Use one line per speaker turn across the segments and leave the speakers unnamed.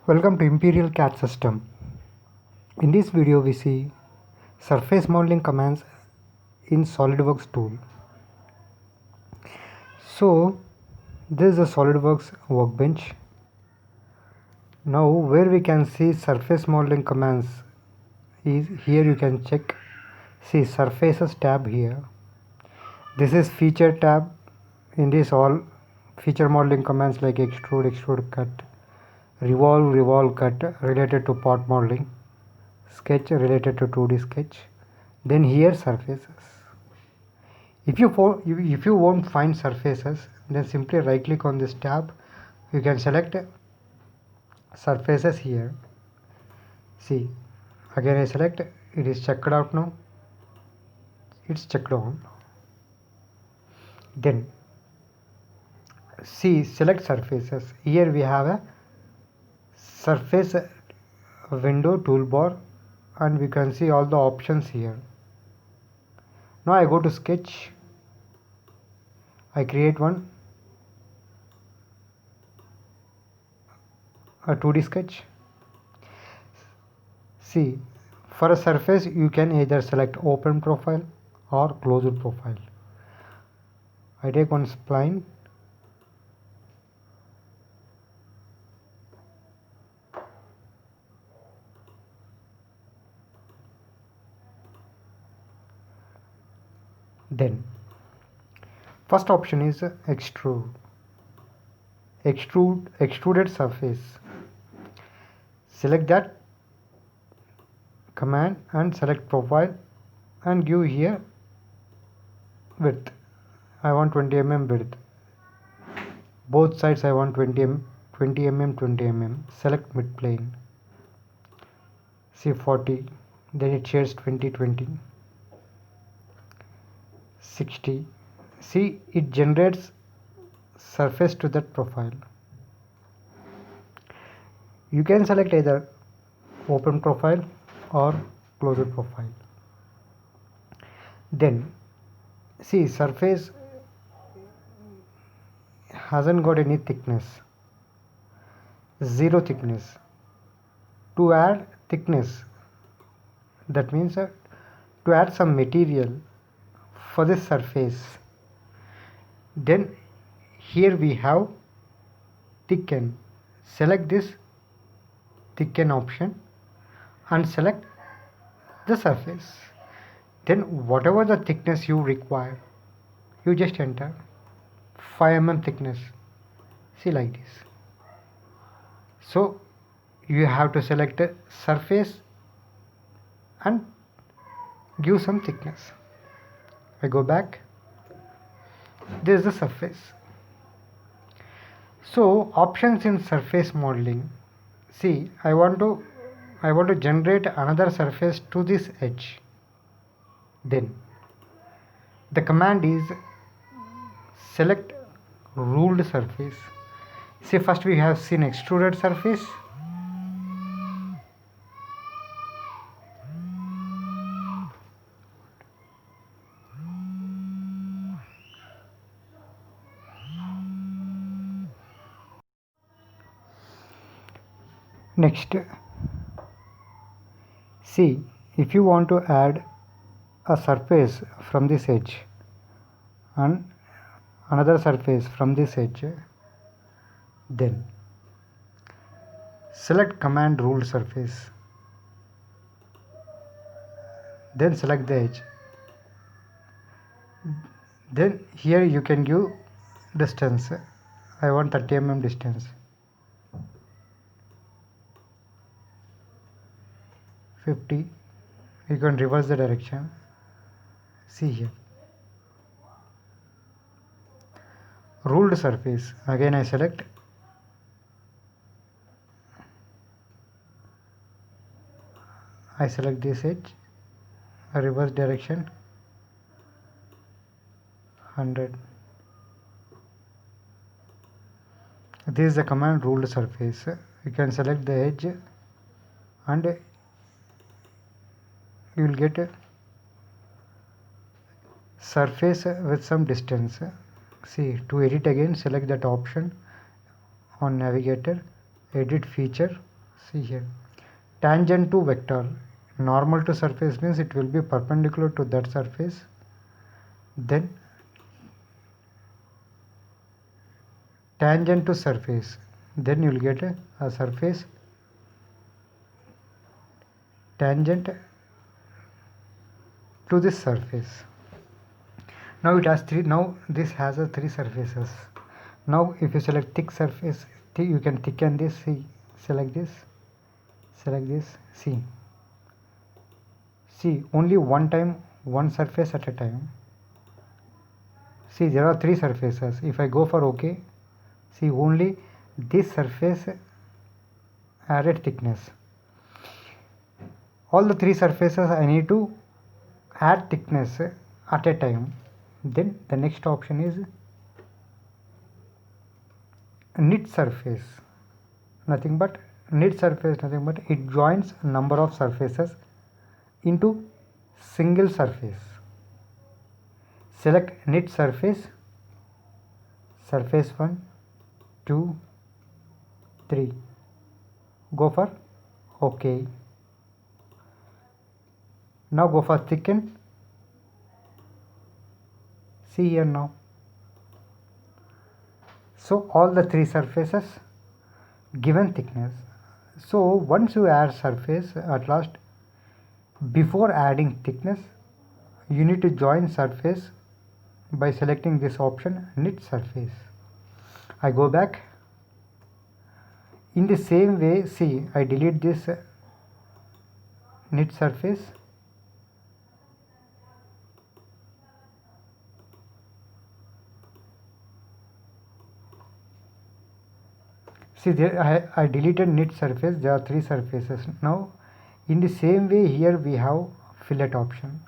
Welcome to Imperial CAD system. In this video we see surface modeling commands in SolidWorks tool. So this is a SolidWorks workbench. Now where we can see surface modeling commands is here. You can check, see surfaces tab here. This is feature tab. In this all feature modeling commands like extrude, cut, revolve, cut related to part modeling, sketch related to 2D sketch. Then here surfaces. If you won't find surfaces, then simply right click on this tab. You can select surfaces here. See, again I select, it is checked out now. It's checked on. Then see, select surfaces. Here we have a surface window toolbar and we can see all the options here. Now I go to sketch. I create a 2D sketch. See, for a surface you can either select open profile or closed profile. I take one spline. Then first option is extruded surface. Select that command and select profile and give here width. I want 20 mm width. Both sides I want 20 mm, 20 mm. Select mid plane. See 40. Then it shares 20. 60. See, it generates surface to that profile. You can select either open profile or closed profile. Then see, surface hasn't got any thickness, 0 thickness. To add thickness, that means to add some material for this surface, then here we have thicken. Select this thicken option and select the surface. Then whatever the thickness you require, you just enter 5 mm thickness. See, like this. So you have to select a surface and give some thickness. I go back. This is the surface. So options in surface modeling. See, I want to generate another surface to this edge. Then the command is select ruled surface. See, first we have seen extruded surface. Next, see, if you want to add a surface from this edge and another surface from this edge, then select command ruled surface. Then select the edge. Then here you can give distance. I want 30 mm distance. 50. You can reverse the direction. See here. Ruled surface. Again I select. I select this edge. A reverse direction. 100. This is the command ruled surface. You can select the edge and you will get a surface with some distance. See, to edit again, select that option on navigator, edit feature, See here, tangent to vector. Normal to surface means it will be perpendicular to that surface. Then tangent to surface, then you will get a surface tangent to this surface. Now it has three. Now this has a three surfaces. Now if you select thick surface, you can thicken this. See, select this, see only one time, one surface at a time. See, there are three surfaces. If I go for OK, see only this surface added thickness. All the three surfaces I need to add thickness at a time. Then the next option is knit surface. Nothing but knit surface, nothing but it joins number of surfaces into single surface. Select knit surface, surface 1, 2, 3. Go for OK. Now go for thicken. See here now. So all the three surfaces given thickness. So once you add surface, at last before adding thickness you need to join surface by selecting this option knit surface. I go back. In the same way, see, I delete this knit surface. See there, I deleted knit surface. There are three surfaces. Now in the same way here we have fillet option.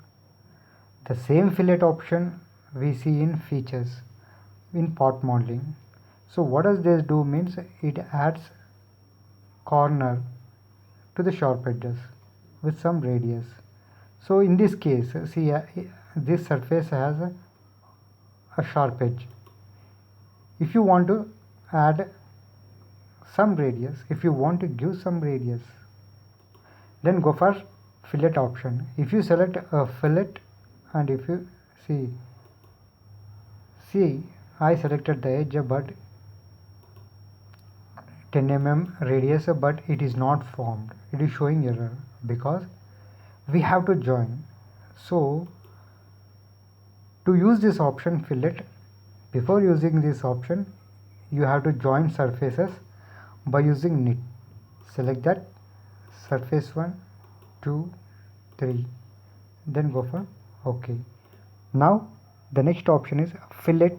The same fillet option we see in features in part modeling. So what does this do means it adds corner to the sharp edges with some radius. So in this case, see this surface has a sharp edge. If you want to add some radius, if you want to give some radius, then go for fillet option. If you select a fillet and if you see I selected the edge but 10 mm radius, but it is not formed. It is showing error because we have to join. So to use this option fillet, before using this option you have to join surfaces by using knit. Select that surface 1, 2, 3, then go for OK. Now the next option is fillet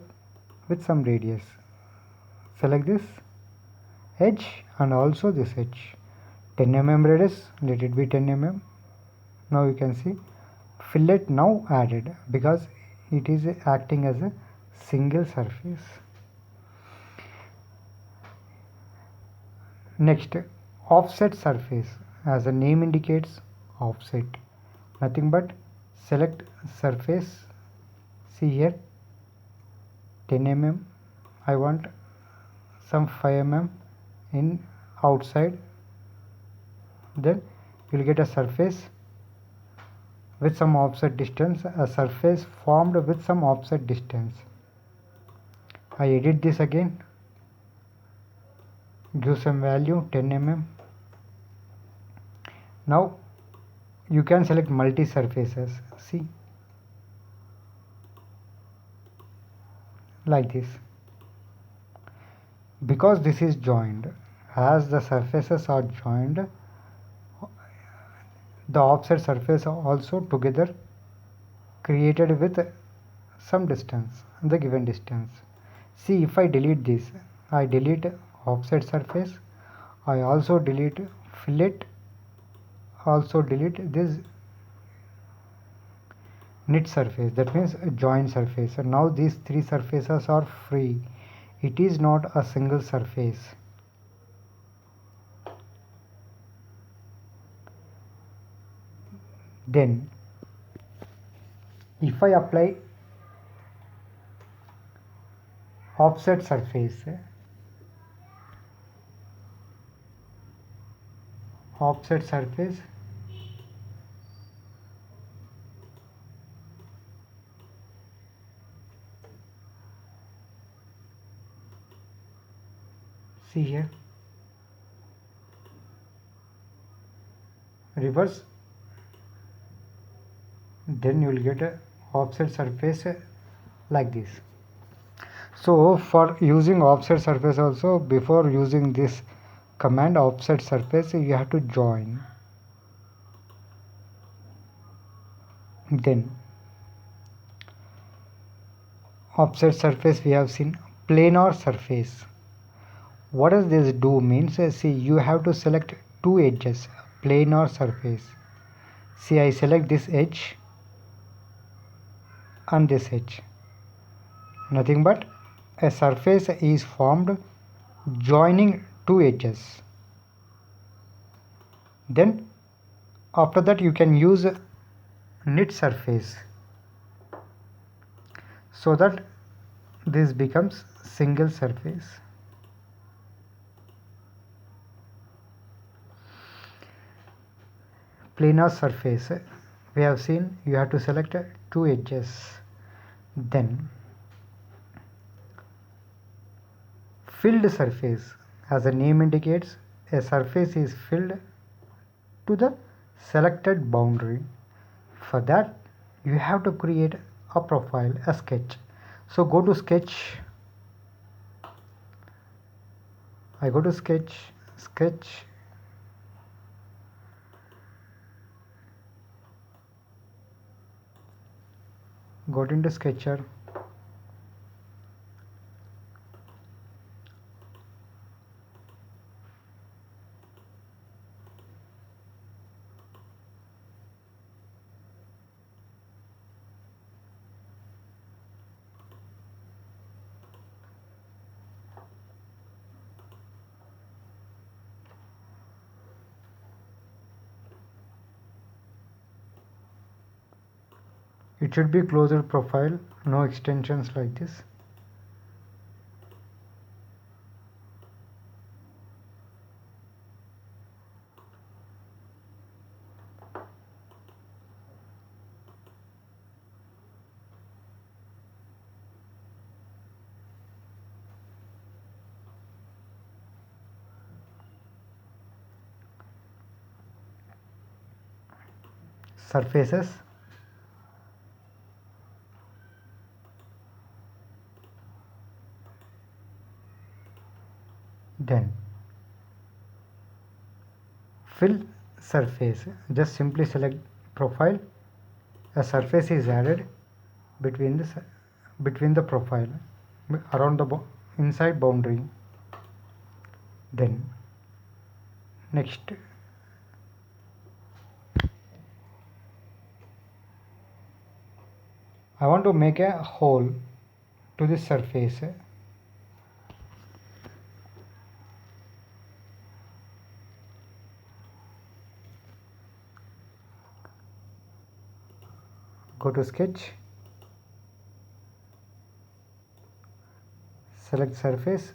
with some radius. Select this edge and also this edge, 10 mm radius, let it be 10 mm. Now you can see fillet now added because it is acting as a single surface. Next, offset surface. As the name indicates, offset, nothing but select surface. See here 10 mm. I want some 5 mm in outside. Then you will get a surface with some offset distance, a surface formed with some offset distance. I edit this again, give some value 10 mm. Now you can select multi surfaces. See, like this. Because this is joined, as the surfaces are joined, the offset surface are also together created with some distance, the given distance. See, if I delete this, I delete offset surface, I also delete fillet, also delete this knit surface, that means a joint surface. So now these three surfaces are free. It is not a single surface. Then if I apply offset surface, offset surface, see here, reverse, then you will get a offset surface like this. So for using offset surface also, before using this command offset surface, you have to join. Then offset surface we have seen. Planar surface, what does this do means, see, you have to select two edges, planar surface. See, I select this edge and this edge, nothing but a surface is formed joining two edges. Then after that you can use knit surface, so that this becomes single surface. Planar surface, we have seen you have to select two edges. Then filled surface, as the name indicates, a surface is filled to the selected boundary. For that you have to create a profile, a sketch. So go to sketch, I go to sketch, got into sketcher, it should be closed profile, no extensions like this. Surfaces, then fill surface, just simply select profile, a surface is added between the profile, around the inside boundary. Then next, I want to make a hole to this surface. Go to sketch, select surface,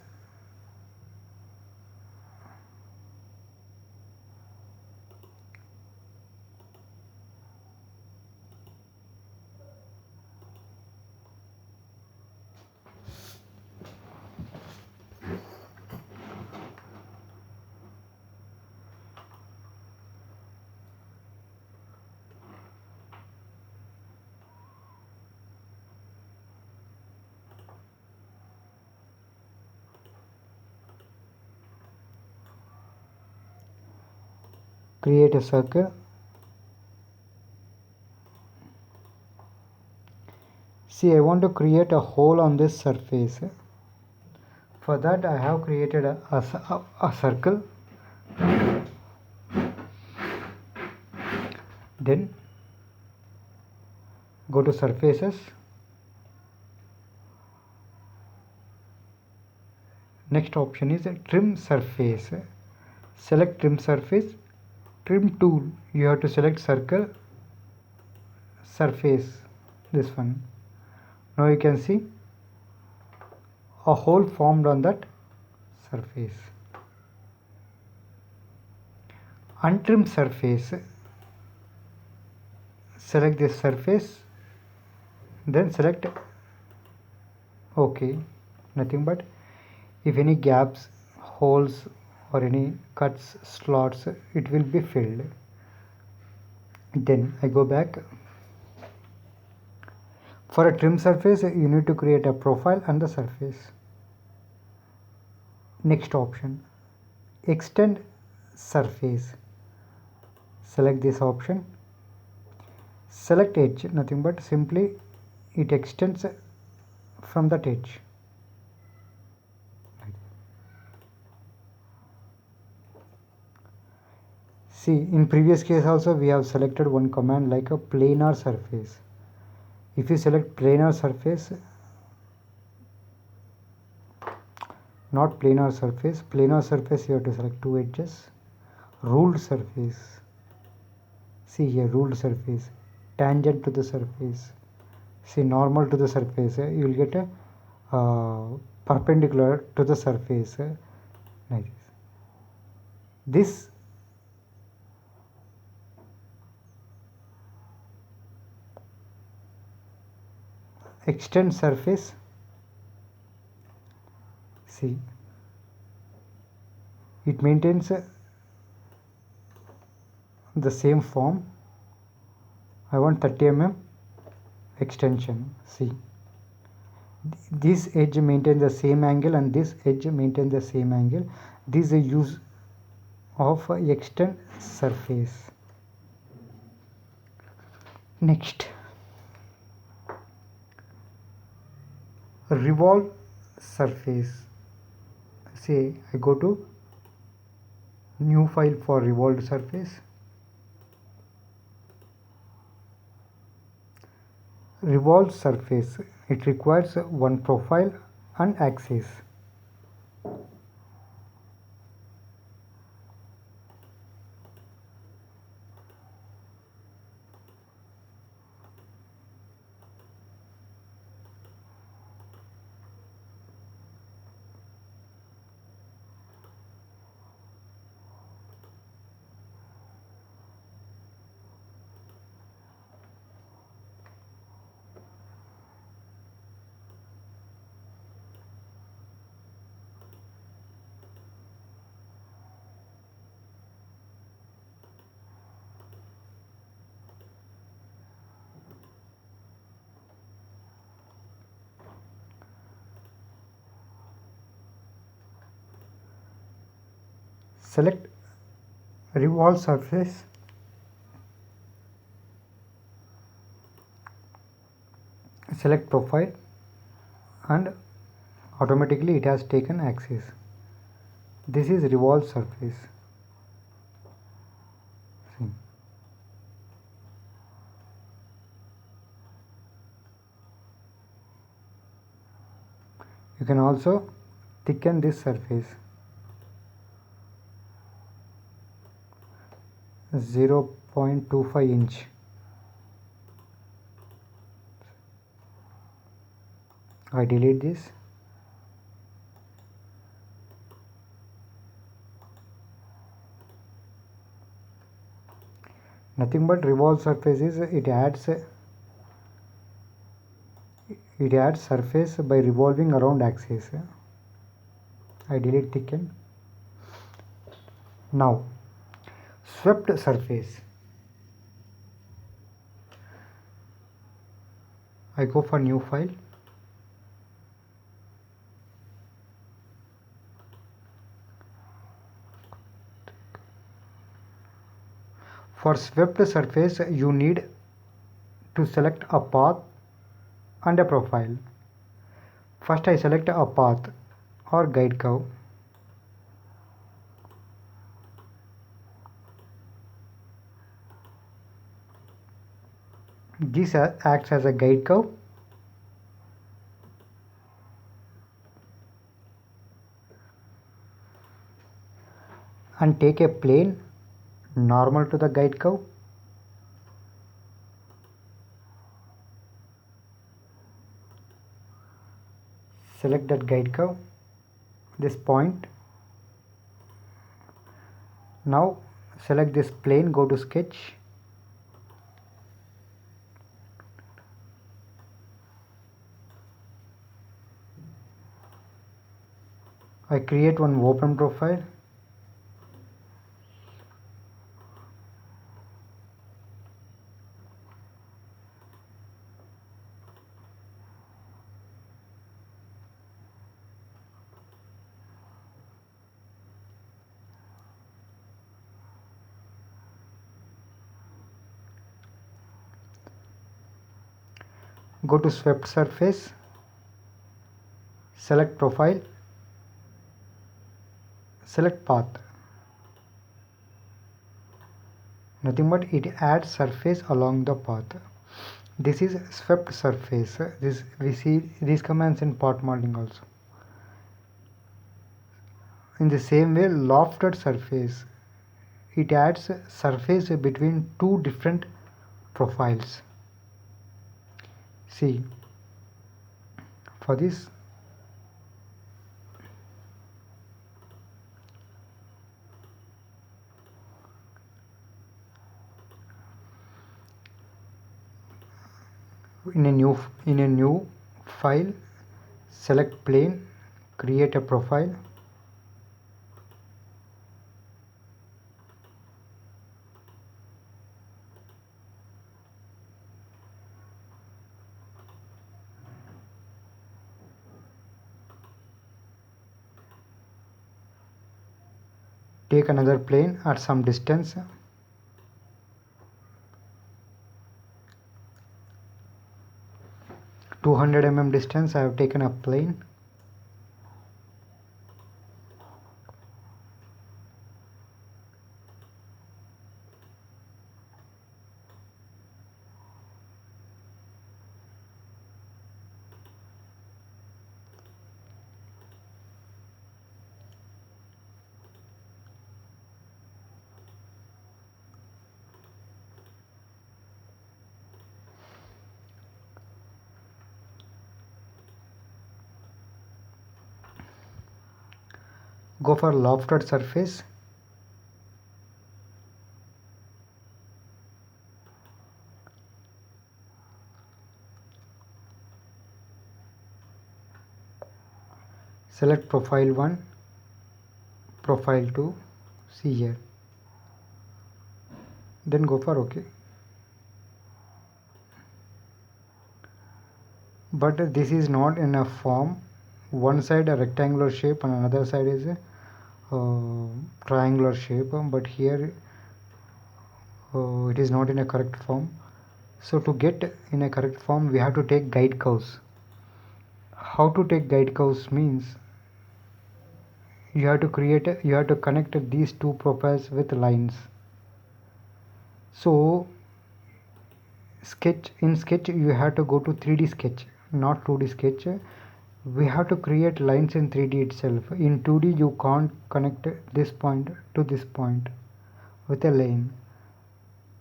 create a circle. See, I want to create a hole on this surface. For that I have created a circle. Then go to surfaces, next option is trim surface. Select trim surface, trim tool, you have to select circle, surface, this one. Now you can see a hole formed on that surface. untrimmed surface, select this surface, then select OK. Nothing but if any gaps, holes or any cuts, slots, it will be filled. Then I go back. For a trim surface, you need to create a profile and the surface. Next option, extend surface. Select this option. Select edge, nothing but simply it extends from that edge. See, in previous case also we have selected one command like a planar surface. If you select planar surface, not planar surface, planar surface you have to select two edges. Ruled surface, see here, ruled surface, tangent to the surface. See, normal to the surface, you will get a perpendicular to the surface like this. Extend surface, see, it maintains the same form. I want 30 mm extension. See, this edge maintains the same angle and this edge maintains the same angle. This is a use of extend surface. Next, revolve surface. Say I go to new file for revolved surface. Revolved surface, it requires one profile and axis. Select revolve surface, select profile, and automatically it has taken axis. This is revolved surface. See. You can also thicken this surface. 0.25 inch. I delete this. Nothing but revolve surfaces, it adds surface by revolving around axis. I delete thicken. Now swept surface, I go for new file. For swept surface, you need to select a path and a profile. First I select a path or guide curve. This acts as a guide curve. And take a plane normal to the guide curve. Select that guide curve, this point. Now select this plane, go to sketch, I create one open profile, go to swept surface, select profile, select path. Nothing but it adds surface along the path. This is swept surface. This we see these commands in part modeling also. In the same way, lofted surface, it adds surface between two different profiles. See, for this in a new file, select plane, create a profile, take another plane at some distance, (200 mm) distance. I have taken a plane, go for lofted surface, select profile 1, profile 2, see here, then go for OK. But this is not in a form. One side a rectangular shape and another side is a triangular shape, but here it is not in a correct form. So to get in a correct form, we have to take guide curves. How to take guide curves means you have to connect these two profiles with lines. So sketch you have to go to 3D sketch, not 2D sketch. We have to create lines in 3D itself. In 2D you can't connect this point to this point with a line.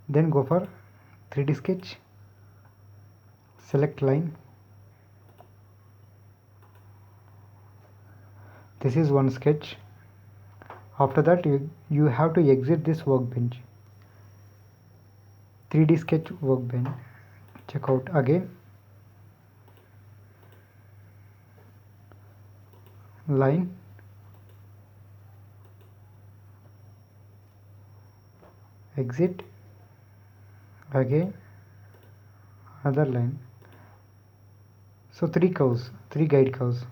Then go for 3D sketch, select line. This is one sketch. After that you have to exit this workbench, 3D sketch workbench, check out again, line, exit, again another line. So 3 curves, 3 guide curves.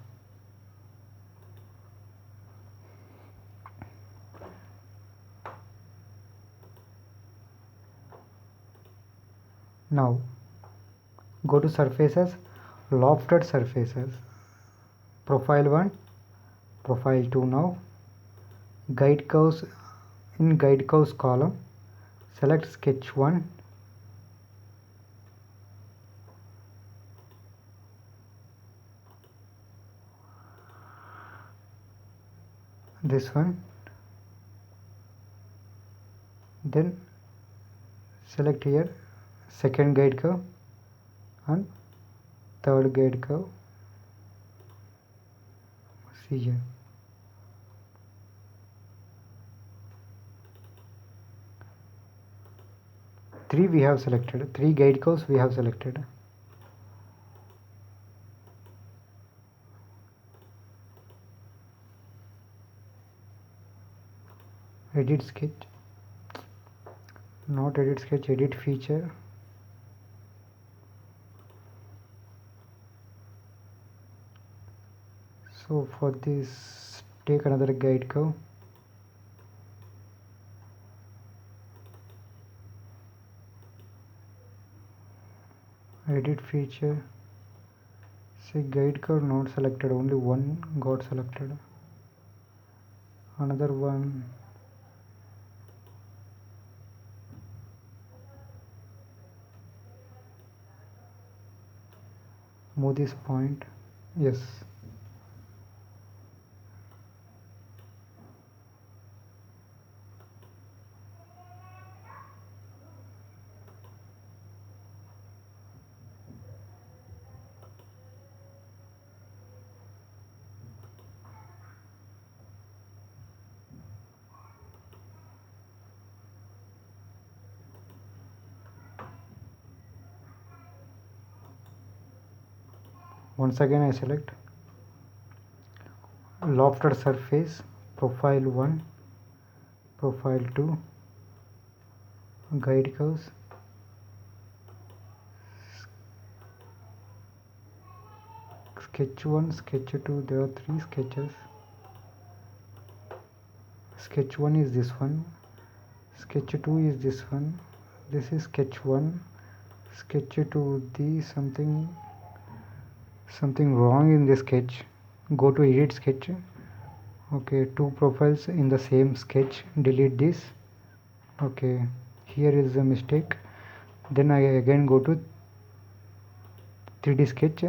Now go to surfaces, lofted surfaces, profile 1, profile 2. Now guide curves, in guide curves column, select sketch 1, this one, then select here second guide curve and third guide curve, see here. 3 we have selected, 3 guide curves we have selected. Edit sketch, not edit sketch, edit feature. So for this, take another guide curve. Edit feature. See, guide curve not selected, only one got selected. Another one. Move this point. Yes. Once again I select lofted surface, profile 1, profile 2, guide curves, sketch 1, sketch 2, there are 3 sketches. Sketch 1 is this one, sketch 2 is this one, this is sketch 1, sketch 2, the something wrong in this sketch. Go to edit sketch. Okay, 2 profiles in the same sketch, delete this. Okay, here is a mistake. Then I again go to 3D sketch.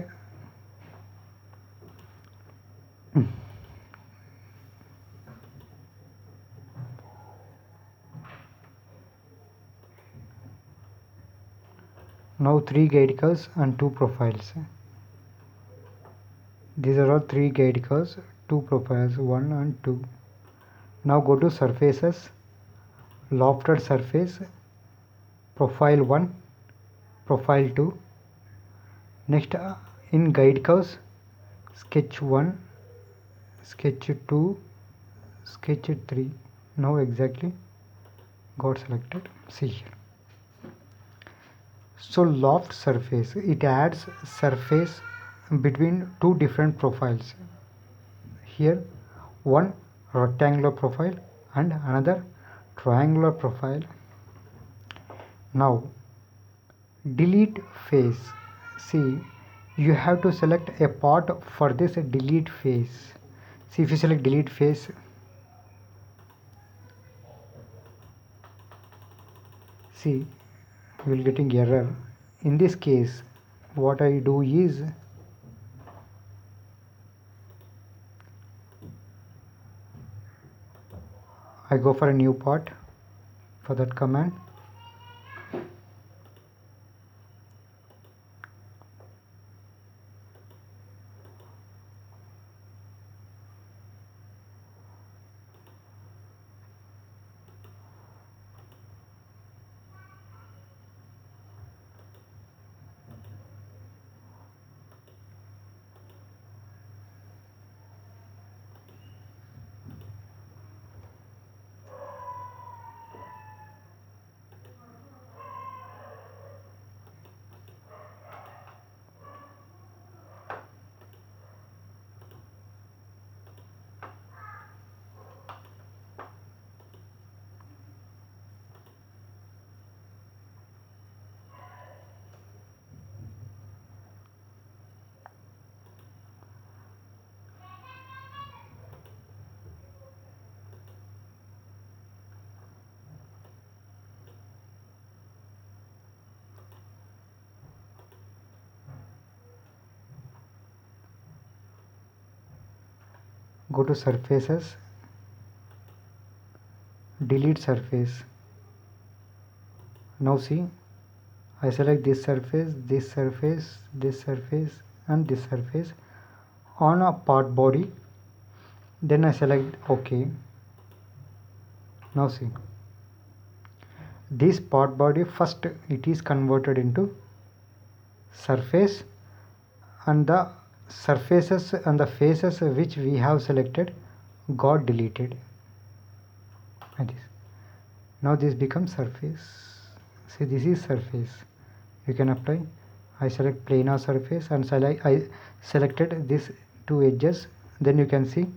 Now 3 guide curves and 2 profiles. These are all 3 guide curves, 2 profiles, 1 and 2. Now go to surfaces, lofted surface, profile 1, profile 2. Next in guide curves, sketch 1, sketch 2, sketch 3. Now exactly got selected. See here. So loft surface, it adds surface between 2 different profiles. Here one rectangular profile and another triangular profile. Now delete face. See, you have to select a part for this delete face. See, if you select delete face, see, you will getting error. In this case, what I do is I go for a new part. For that command, go to surfaces, delete surface. Now see, I select this surface, this surface, this surface and this surface on a part body. Then I select OK. Now see, this part body, first it is converted into surface, and the surfaces and the faces which we have selected got deleted like this. Now this becomes surface. See, this is surface. You can apply. I select planar surface and I selected these two edges. Then you can see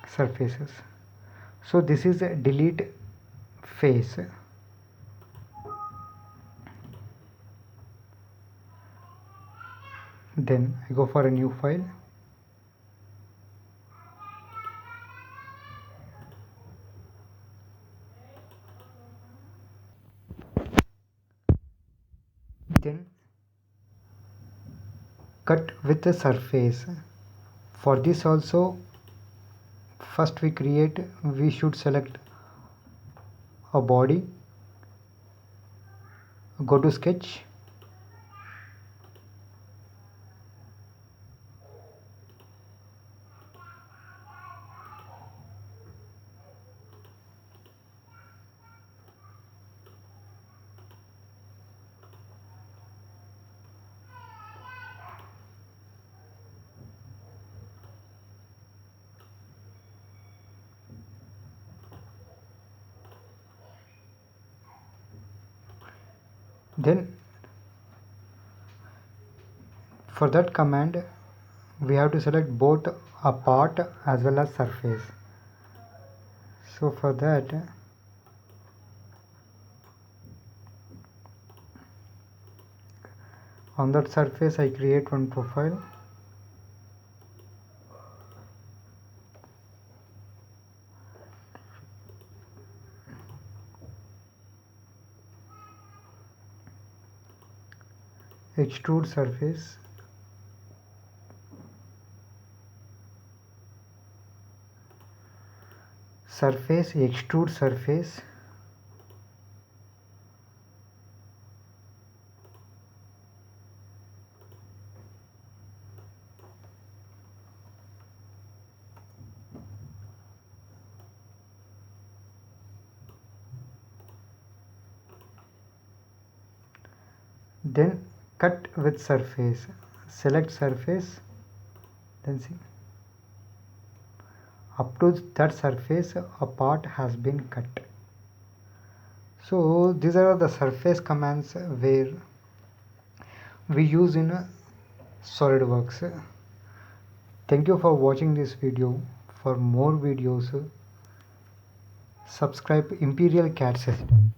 surfaces. So this is a delete face. Then I go for a new file. Then cut with the surface. For this also, first we should select a body, go to sketch, then for that command we have to select both a part as well as surface. So for that, on that surface I create one profile. Extrude surface. Surface, extrude surface. Then cut with surface. Select surface. Then see, up to that surface a part has been cut. So these are the surface commands where we use in SolidWorks. Thank you for watching this video. For more videos, subscribe Imperial CAD System.